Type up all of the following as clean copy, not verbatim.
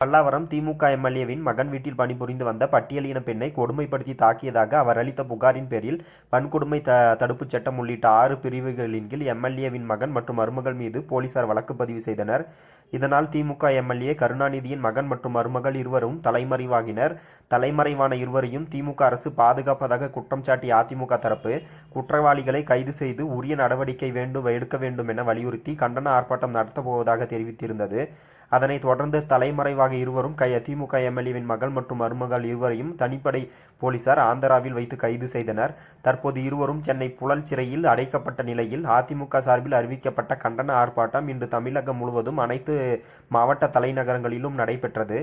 பல்லாவரம் திமுக எம்எல்ஏவின் மகன் வீட்டில் பணிபுரிந்து வந்த பட்டியலின பெண்ணை கொடுமைப்படுத்தி தாக்கியதாக அவர் அளித்த புகாரின் பேரில் வன்கொடுமை தடுப்புச் சட்டம் உள்ளிட்ட 6 பிரிவுகளின் கீழ் எம்எல்ஏவின் மகன் மற்றும் மருமகள் மீது போலீசார் வழக்கு பதிவு செய்தனர். இதனால் திமுக எம்எல்ஏ கருணாநிதியின் மகன் மற்றும் மருமகள் இருவரும் தலைமறைவாகினர். தலைமறைவான இருவரையும் திமுக அரசு பாதுகாப்பதாக குற்றம் சாட்டிய அதிமுக தரப்பு குற்றவாளிகளை கைது செய்து உரிய நடவடிக்கை எடுக்க வேண்டும் என வலியுறுத்தி கண்டன ஆர்ப்பாட்டம் நடத்தப்போவதாக தெரிவித்திருந்தது. அதனைத் தொடர்ந்து தலைமறைவாக இருவரும் திமுக எம்எல்ஏவின் மகள் மற்றும் மருமகள் இருவரையும் தனிப்படை போலீசார் ஆந்திராவில் வைத்து கைது செய்தனர். தற்போது இருவரும் சென்னை புழல் சிறையில் அடைக்கப்பட்ட நிலையில் அதிமுக சார்பில் அறிவிக்கப்பட்ட கண்டன ஆர்ப்பாட்டம் இன்று தமிழகம் முழுவதும் அனைத்து மாவட்ட தலைநகரங்களிலும் நடைபெற்றது.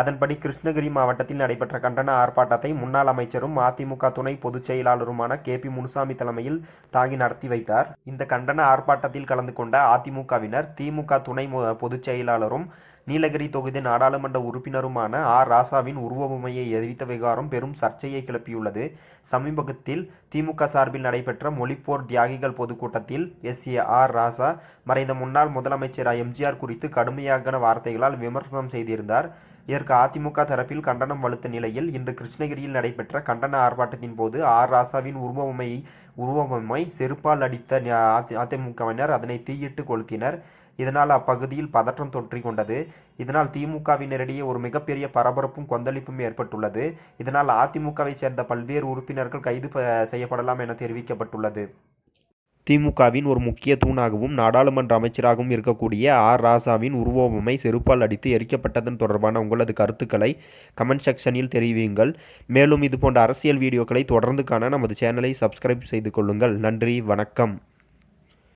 அதன்படி கிருஷ்ணகிரி மாவட்டத்தில் நடைபெற்ற கண்டன ஆர்ப்பாட்டத்தை முன்னாள் அமைச்சரும் அதிமுக துணை பொதுச் செயலாளருமான KP முனுசாமி தலைமையில் தாங்கி நடத்தி வைத்தார். இந்த கண்டன ஆர்ப்பாட்டத்தில் கலந்து கொண்ட அதிமுகவினர் திமுக துணை பொதுச் செயலாளரும் நீலகிரி தொகுதி நாடாளுமன்ற உறுப்பினருமான ராசாவின் உருவபொம்மையை எரித்த விவகாரம் பெரும் சர்ச்சையை கிளப்பியுள்ளது. சமீபத்தில் திமுக சார்பில் நடைபெற்ற மொழிப்போர் தியாகிகள் பொதுக்கூட்டத்தில் ராசா மறைந்த முன்னாள் முதலமைச்சர் MGR குறித்து கடுமையான வார்த்தைகளால் விமர்சனம் செய்திருந்தார். இதற்கு அதிமுக தரப்பில் கண்டனம் வலுத்த நிலையில் இன்று கிருஷ்ணகிரியில் நடைபெற்ற கண்டன ஆர்ப்பாட்டத்தின் போது ராசாவின் உருவபொம்மை செருப்பால் அடித்த அதிமுகவினர் அதனை தீயிட்டு கொளுத்தினர். இதனால் அப்பகுதியில் பதற்றம் தொற்றிக் கொண்டது. இதனால் திமுகவினரிடையே ஒரு மிகப்பெரிய பரபரப்பும் கொந்தளிப்பும் ஏற்பட்டுள்ளது. இதனால் அதிமுகவை சேர்ந்த பல்வேறு உறுப்பினர்கள் கைது செய்யப்படலாம் என தெரிவிக்கப்பட்டுள்ளது. திமுகவின் ஒரு முக்கிய தூணாகவும் நாடாளுமன்ற அமைச்சராகவும் இருக்கக்கூடிய ராசாவின் உருவபொம்மை செருப்பால் அடித்து எரிக்கப்பட்டதன் தொடர்பான உங்களது கருத்துக்களை கமெண்ட் செக்ஷனில் தெரிவியுங்கள். மேலும் இதுபோன்ற அரசியல் வீடியோக்களை தொடர்ந்து காண நமது சேனலை சப்ஸ்கிரைப் செய்து கொள்ளுங்கள். நன்றி, வணக்கம்.